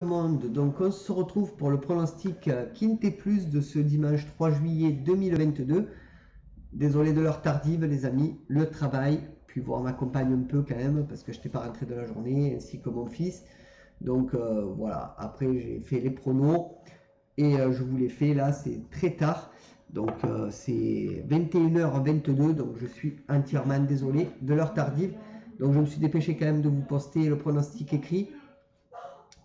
Monde. Donc on se retrouve pour le pronostic Quintet Plus de ce dimanche 3 juillet 2022. Désolé de l'heure tardive les amis, le travail, puis voir ma compagne un peu quand même parce que je n'étais pas rentré de la journée ainsi que mon fils. Donc voilà, après j'ai fait les pronos et je vous les fais là, c'est très tard. Donc c'est 21h22, donc je suis entièrement désolé de l'heure tardive. Donc je me suis dépêché quand même de vous poster le pronostic écrit.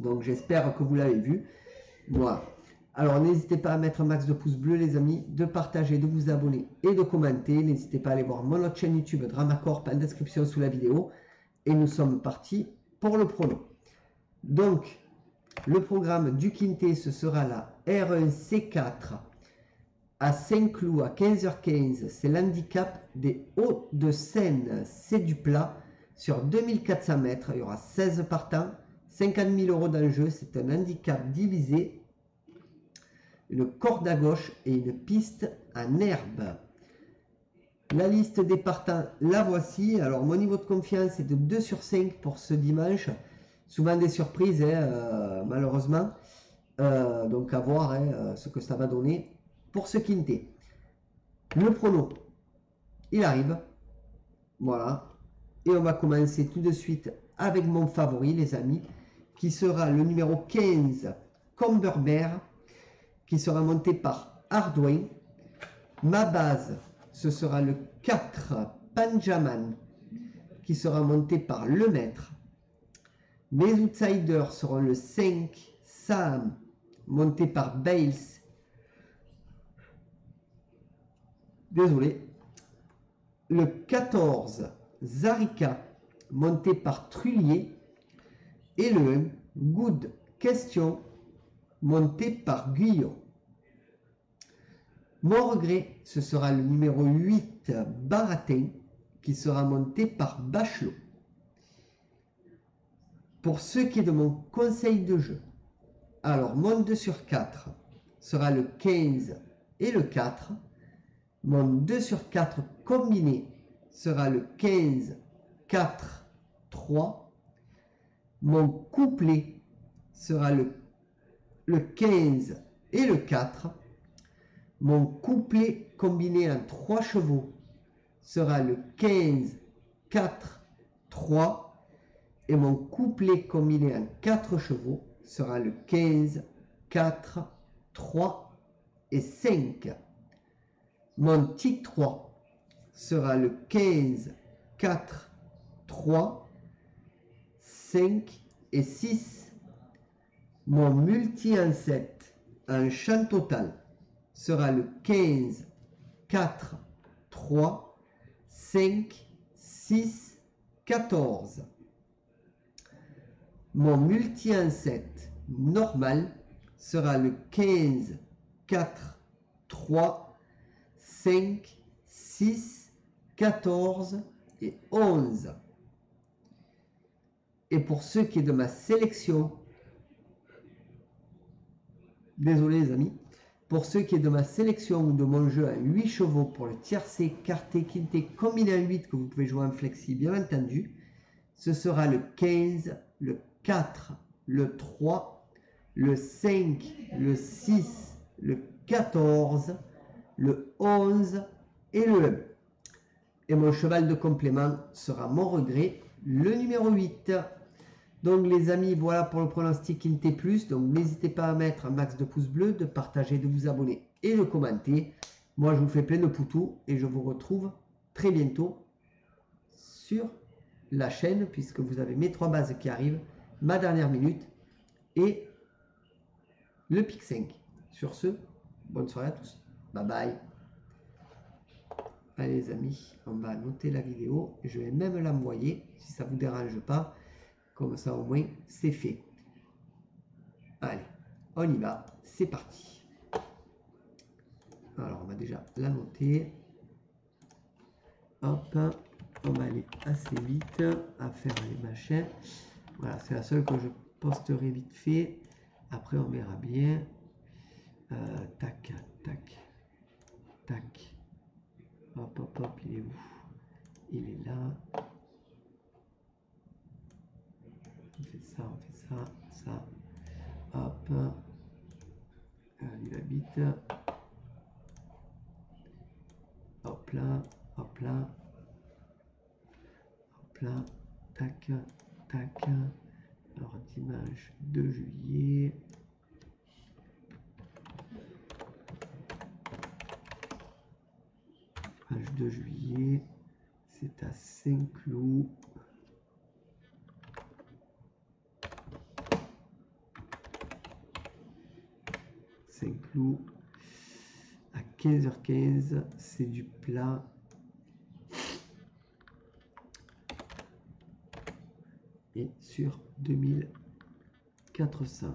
Donc j'espère que vous l'avez vu. Voilà. Alors n'hésitez pas à mettre un max de pouces bleus les amis, de partager, de vous abonner et de commenter. N'hésitez pas à aller voir mon autre chaîne YouTube Dramacorp en description sous la vidéo. Et nous sommes partis pour le prono. Donc le programme du Quintet, ce sera la R1C4 à Saint-Cloud à 15h15. C'est l'handicap des Hauts-de-Seine. C'est du plat sur 2400 mètres. Il y aura 16 partants. 50 000 € d'enjeu, c'est un handicap divisé, une corde à gauche et une piste en herbe. La liste des partants, la voici. Alors mon niveau de confiance est de 2 sur 5 pour ce dimanche. Souvent des surprises, malheureusement. Donc à voir ce que ça va donner pour ce Quintet. Le prono, il arrive. Voilà. Et on va commencer tout de suite avec mon favori, les amis, qui sera le numéro 15, Comberbert, qui sera monté par Hardway. Ma base, ce sera le 4, Panjaman, qui sera monté par Le Maître. Mes outsiders seront le 5, Sam, monté par Bales. Désolé. Le 14, Zarika, monté par Trullier. Et le 1, Good Question, monté par Guyot. Mon regret, ce sera le numéro 8, Baratin, qui sera monté par Bachelot. Pour ce qui est de mon conseil de jeu, alors mon 2 sur 4 sera le 15 et le 4. Mon 2 sur 4 combiné sera le 15, 4, 3. Mon couplet sera le 15 et le 4. Mon couplet combiné en 3 chevaux sera le 15, 4, 3. Et mon couplet combiné en 4 chevaux sera le 15, 4, 3 et 5. Mon tic 3 sera le 15, 4, 3, 5 et 6. Mon multi en 7 en champ total sera le 15, 4, 3, 5, 6, 14. Mon multi en 7 normal sera le 15, 4, 3, 5, 6, 14 et 11. Et pour ce qui est de ma sélection, désolé les amis, pour ce qui est de ma sélection ou de mon jeu à 8 chevaux pour le tiercé, quarté, quinté, combiné à 8 que vous pouvez jouer en flexi bien entendu, ce sera le 15, le 4, le 3, le 5, le 6, le 14, le 11 et le 1. Et mon cheval de complément sera mon regret, le numéro 8. Donc les amis, voilà pour le pronostic Quintet Plus. Donc n'hésitez pas à mettre un max de pouces bleus, de partager, de vous abonner et de commenter. Moi je vous fais plein de poutous et je vous retrouve très bientôt sur la chaîne puisque vous avez mes 3 bases qui arrivent, ma dernière minute et le pic 5. Sur ce, bonne soirée à tous. Bye bye. Allez les amis, on va noter la vidéo. Je vais même l'envoyer si ça ne vous dérange pas. Comme ça au moins c'est fait. Allez, on y va, c'est parti. Alors on va déjà la noter. Hop, on va aller assez vite à faire les machins. Voilà, c'est la seule que je posterai vite fait. Après on verra bien. Tac, tac, tac. Hop, hop, hop, il est où? Il est là. On fait ça, ça. il habite. Hop là, hop là. Hop là. Tac, tac. Alors, dimanche 2 juillet. Dimanche 2 juillet. C'est à Saint-Cloud. Saint-Cloud. À 15h15. C'est du plat. Et sur 2400.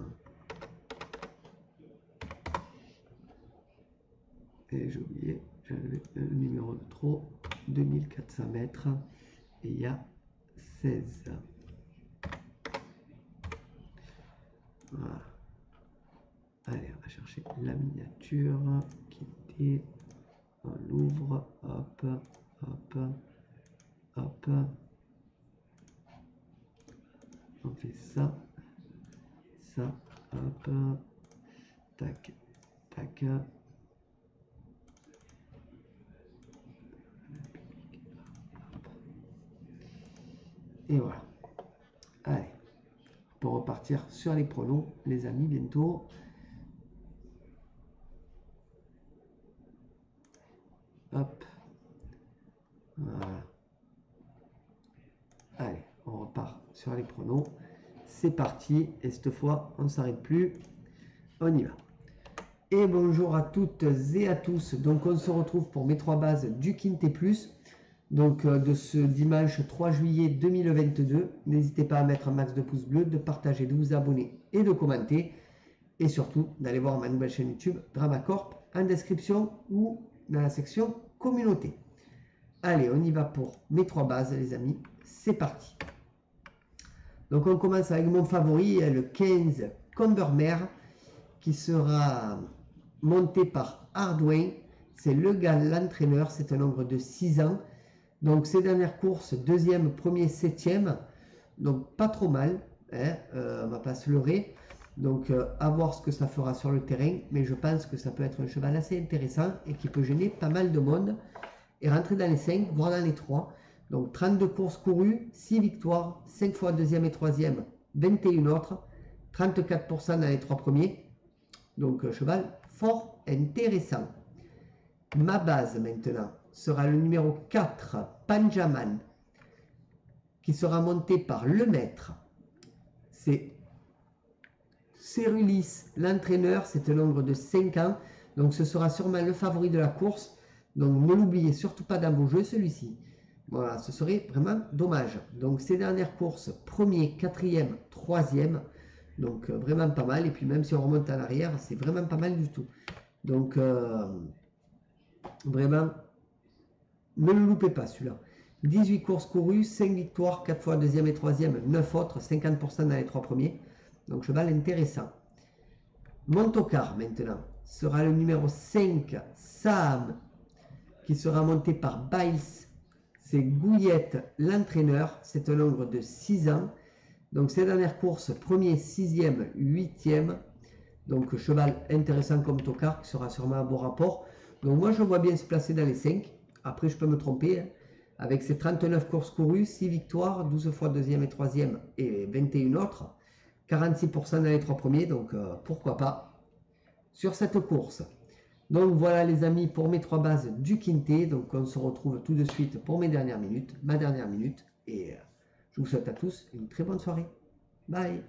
Et j'ai oublié, j'avais le numéro de trop, 2400 mètres. Et il y a 16. Voilà. Allez, on va chercher la miniature qui était. On l'ouvre, hop, hop, hop. On fait ça, ça, hop, tac, tac. Et voilà. Allez, pour repartir sur les pronos, les amis, bientôt. Hop. Voilà. Allez, on repart sur les pronos. C'est parti. Et cette fois, on ne s'arrête plus. On y va. Et bonjour à toutes et à tous. Donc, on se retrouve pour mes 3 bases du Quintet Plus. Donc, de ce dimanche 3 juillet 2022. N'hésitez pas à mettre un max de pouces bleus, de partager, de vous abonner et de commenter. Et surtout, d'aller voir ma nouvelle chaîne YouTube, Dramacorp, en description ou dans la section communauté. Allez, on y va pour mes 3 bases, les amis. C'est parti. Donc, on commence avec mon favori, le 15 Combermere, qui sera monté par Hardway. C'est le gars, l'entraîneur. C'est un nombre de 6 ans. Donc, ces dernières courses, 2e, 1er, 7e. Donc, pas trop mal. Hein, on va pas se leurrer. Donc, à voir ce que ça fera sur le terrain. Mais je pense que ça peut être un cheval assez intéressant et qui peut gêner pas mal de monde. Et rentrer dans les 5, voire dans les 3. Donc, 32 courses courues, 6 victoires, 5 fois 2e et 3e, 21 autres. 34% dans les 3 premiers. Donc, cheval fort intéressant. Ma base maintenant sera le numéro 4, Panjaman, qui sera monté par le maître. C'est Cerulis, l'entraîneur. C'est un nombre de 5 ans. Donc, ce sera sûrement le favori de la course. Donc, ne l'oubliez surtout pas dans vos jeux, celui-ci. Voilà, ce serait vraiment dommage. Donc, ces dernières courses, 1er, 4e, 3e. Donc, vraiment pas mal. Et puis, même si on remonte en arrière, c'est vraiment pas mal du tout. Donc, vraiment, ne le loupez pas, celui-là. 18 courses courues, 5 victoires, 4 fois 2e et 3e, 9 autres, 50% dans les 3 premiers. Donc, cheval intéressant. Montocar, maintenant, sera le numéro 5, Sam, qui sera monté par Biles. C'est Gouillette, l'entraîneur. C'est un nombre de 6 ans. Donc, ces dernières courses, 1er, 6e, 8e. Donc, cheval intéressant comme tocard, qui sera sûrement à bon rapport. Donc, moi, je vois bien se placer dans les 5. Après, je peux me tromper. Hein. Avec ses 39 courses courues, 6 victoires, 12 fois 2e et 3e et 21 autres. 46% dans les 3 premiers. Donc, pourquoi pas sur cette course. Donc, voilà, les amis, pour mes 3 bases du Quintet. Donc, on se retrouve tout de suite pour mes dernières minutes. Ma dernière minute. Et je vous souhaite à tous une très bonne soirée. Bye.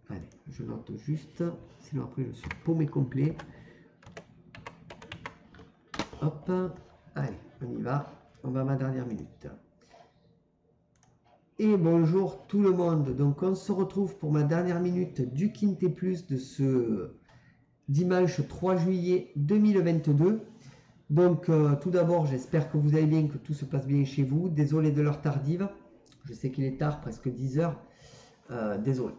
Allez, je note juste, sinon après je suis paumé complet. Hop, allez, on y va. On va à ma dernière minute. Et bonjour tout le monde. Donc on se retrouve pour ma dernière minute du Quintet Plus de ce dimanche 3 juillet 2022. Donc tout d'abord, j'espère que vous allez bien, que tout se passe bien chez vous. Désolé de l'heure tardive. Je sais qu'il est tard, presque 10 heures. Désolé.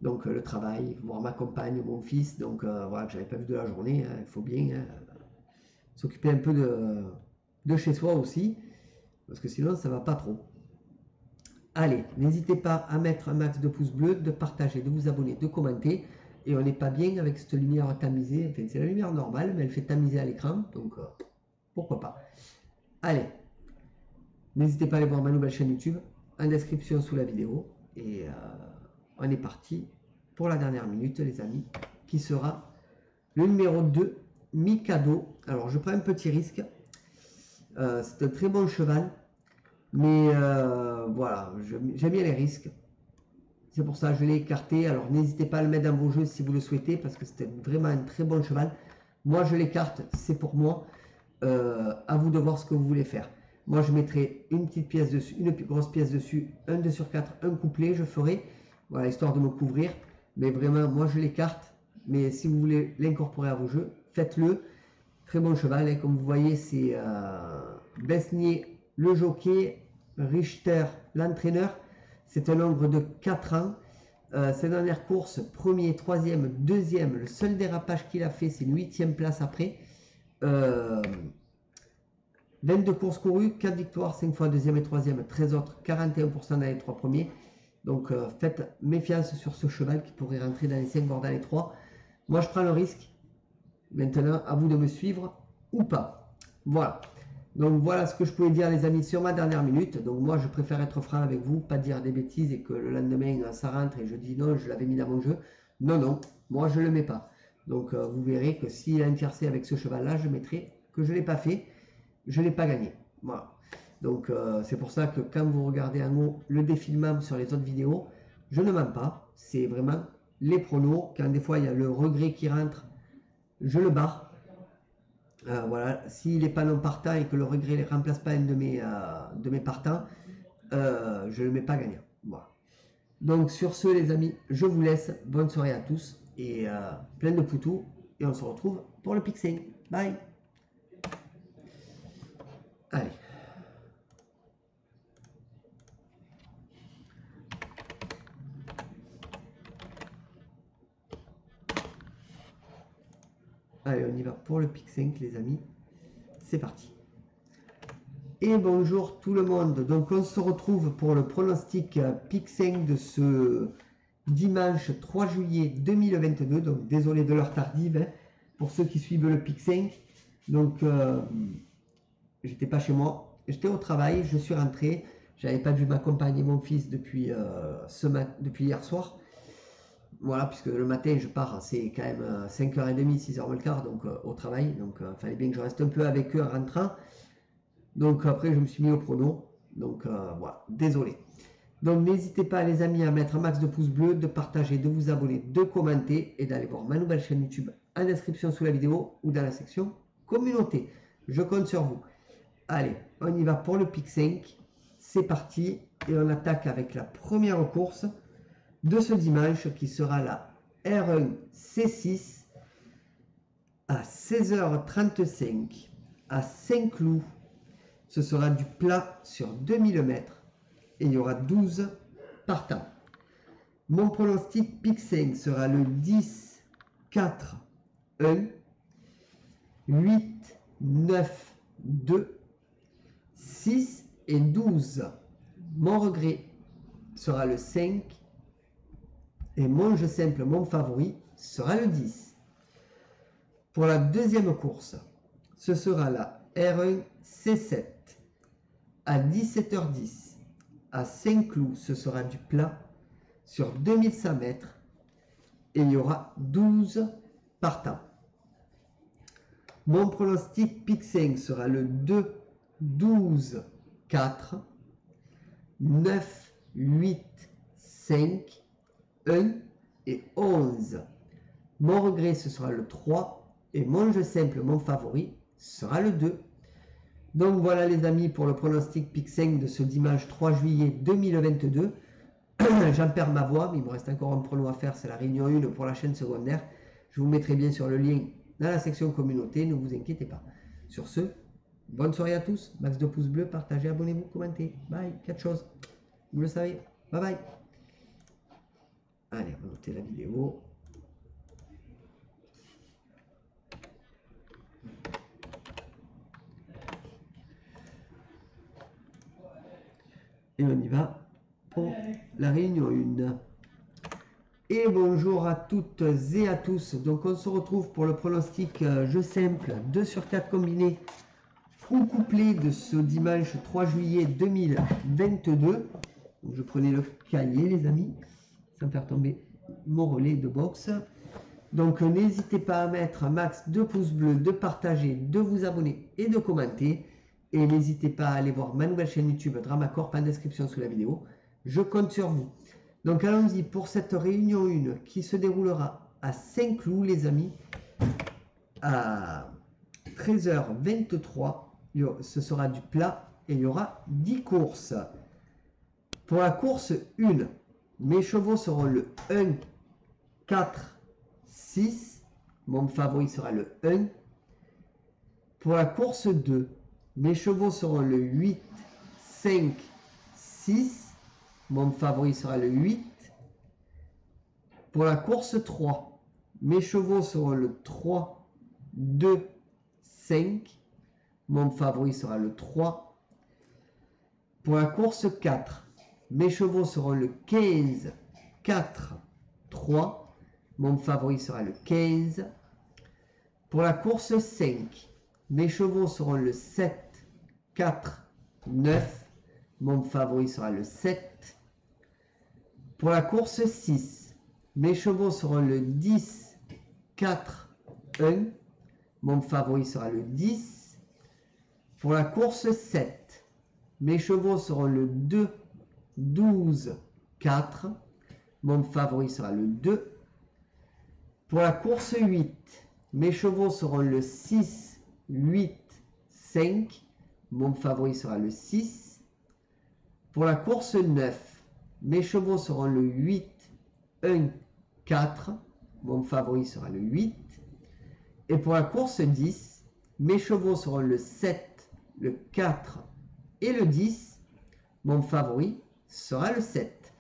Donc le travail, voir ma compagne, mon fils, donc voilà, que j'avais pas vu de la journée, hein, il faut bien s'occuper un peu de chez soi aussi, parce que sinon ça va pas trop. Allez, n'hésitez pas à mettre un max de pouces bleus, de partager, de vous abonner, de commenter. Et on n'est pas bien avec cette lumière tamisée. Enfin, c'est la lumière normale, mais elle fait tamiser à l'écran. Donc, pourquoi pas. Allez, n'hésitez pas à aller voir ma nouvelle chaîne YouTube en description sous la vidéo. Et on est parti pour la dernière minute, les amis, qui sera le numéro 2, Mikado. Alors, je prends un petit risque. C'est un très bon cheval. Mais voilà, j'aime bien les risques. C'est pour ça que je l'ai écarté. Alors n'hésitez pas à le mettre dans vos jeux si vous le souhaitez, parce que c'était vraiment un très bon cheval. Moi je l'écarte, c'est pour moi. À vous de voir ce que vous voulez faire. Moi je mettrai une petite pièce dessus, une grosse pièce dessus, un 2 sur 4, un couplet, je ferai. Voilà, histoire de me couvrir. Mais vraiment, moi je l'écarte. Mais si vous voulez l'incorporer à vos jeux, faites-le. Très bon cheval, hein. Comme vous voyez, c'est Besnier le jockey, Richter l'entraîneur. C'est un nombre de 4 ans. Ses dernières courses, premier, troisième, deuxième. Le seul dérapage qu'il a fait, c'est une 8e place après. 22 courses courues, 4 victoires, 5 fois deuxième et troisième, 13 autres, 41% dans les 3 premiers. Donc faites méfiance sur ce cheval qui pourrait rentrer dans les 5 voire dans les 3. Moi je prends le risque. Maintenant, à vous de me suivre ou pas. Voilà. Donc voilà ce que je pouvais dire les amis sur ma dernière minute. Donc moi je préfère être franc avec vous, pas dire des bêtises et que le lendemain ça rentre et je dis non, je l'avais mis dans mon jeu. Non, non, moi je ne le mets pas. Donc vous verrez que s'il y a un tiercé avec ce cheval là, je mettrai que je ne l'ai pas fait, je ne l'ai pas gagné. Voilà. Donc c'est pour ça que quand vous regardez en haut le défilement sur les autres vidéos, je ne mens pas. C'est vraiment les pronos. Quand des fois il y a le regret qui rentre, je le barre. Voilà, s'il n'est pas non partant et que le regret ne remplace pas un de mes partants, je ne le mets pas gagnant. Voilà. Donc sur ce les amis, je vous laisse. Bonne soirée à tous et plein de poutous. Et on se retrouve pour le Pixing. Bye. Allez. Allez, on y va pour le Pixing les amis. C'est parti. Et bonjour tout le monde. Donc on se retrouve pour le pronostic Pixing de ce dimanche 3 juillet 2022. Donc désolé de l'heure tardive hein, pour ceux qui suivent le Pixing. Donc j'étais pas chez moi, j'étais au travail, je suis rentré. J'avais pas vu ma compagne et mon fils depuis hier soir. Voilà, puisque le matin je pars, c'est quand même 5h30, 6h moins le quart, donc au travail. Donc il fallait bien que je reste un peu avec eux en rentrant. Donc après je me suis mis au prono. Donc voilà, désolé. Donc n'hésitez pas les amis à mettre un max de pouces bleus, de partager, de vous abonner, de commenter et d'aller voir ma nouvelle chaîne YouTube en description sous la vidéo ou dans la section communauté. Je compte sur vous. Allez, on y va pour le Pick 5. C'est parti et on attaque avec la première course de ce dimanche qui sera la R1 C6 à 16h35 à Saint-Cloud. Ce sera du plat sur 2000 mètres et il y aura 12 partants. Mon pronostic Pick 5 sera le 10, 4, 1, 8, 9, 2, 6 et 12. Mon regret sera le 5 et mon jeu simple, mon favori, sera le 10. Pour la deuxième course, ce sera la R1 C7 à 17h10 à Saint-Cloud. Ce sera du plat sur 2100 mètres et il y aura 12 partants. Mon pronostic Pick 5 sera le 2, 12, 4, 9, 8, 5, 1 et 11. Mon regret, ce sera le 3 et mon jeu simple, mon favori, sera le 2. Donc voilà les amis pour le pronostic Pick 5 de ce dimanche 3 juillet 2022. J'en perds ma voix, mais il me reste encore un prono à faire, c'est la réunion 1 pour la chaîne secondaire. Je vous mettrai bien sur le lien dans la section communauté, ne vous inquiétez pas. Sur ce, bonne soirée à tous, max de pouces bleus, partagez, abonnez-vous, commentez. Bye, quelque chose. Vous le savez. Bye bye. Allez, on va noter la vidéo. Et on y va pour la réunion 1. Et bonjour à toutes et à tous. Donc on se retrouve pour le pronostic jeu simple 2 sur 4 combiné ou couplé de ce dimanche 3 juillet 2022. Donc, je prenais le cahier les amis, sans faire tomber mon relais de boxe. Donc n'hésitez pas à mettre un max de pouces bleus, de partager, de vous abonner et de commenter. Et n'hésitez pas à aller voir ma nouvelle chaîne YouTube Dramacorp en description sous la vidéo. Je compte sur vous. Donc allons-y pour cette réunion 1 qui se déroulera à Saint-Cloud les amis. À 13h23, ce sera du plat et il y aura 10 courses. Pour la course 1, mes chevaux seront le 1, 4, 6. Mon favori sera le 1. Pour la course 2, mes chevaux seront le 8, 5, 6. Mon favori sera le 8. Pour la course 3, mes chevaux seront le 3, 2, 5. Mon favori sera le 3. Pour la course 4, mes chevaux seront le 15, 4, 3. Mon favori sera le 15. Pour la course 5, mes chevaux seront le 7, 4, 9. Mon favori sera le 7. Pour la course 6, mes chevaux seront le 10, 4, 1. Mon favori sera le 10. Pour la course 7, mes chevaux seront le 2, 12, 4. Mon favori sera le 2. Pour la course 8, mes chevaux seront le 6, 8, 5. Mon favori sera le 6. Pour la course 9, mes chevaux seront le 8, 1, 4. Mon favori sera le 8. Et pour la course 10, mes chevaux seront le 7, le 4 et le 10. Mon favori sera le 7.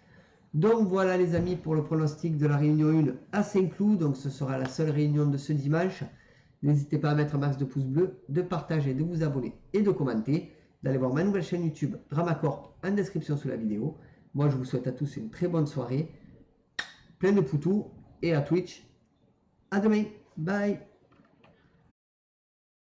Donc voilà les amis pour le pronostic de la réunion 1 à Saint-Cloud. Donc ce sera la seule réunion de ce dimanche. N'hésitez pas à mettre un max de pouces bleus, de partager, de vous abonner et de commenter. D'aller voir ma nouvelle chaîne YouTube Dramacorp en description sous la vidéo. Moi je vous souhaite à tous une très bonne soirée. Plein de poutous et à Twitch. À demain. Bye.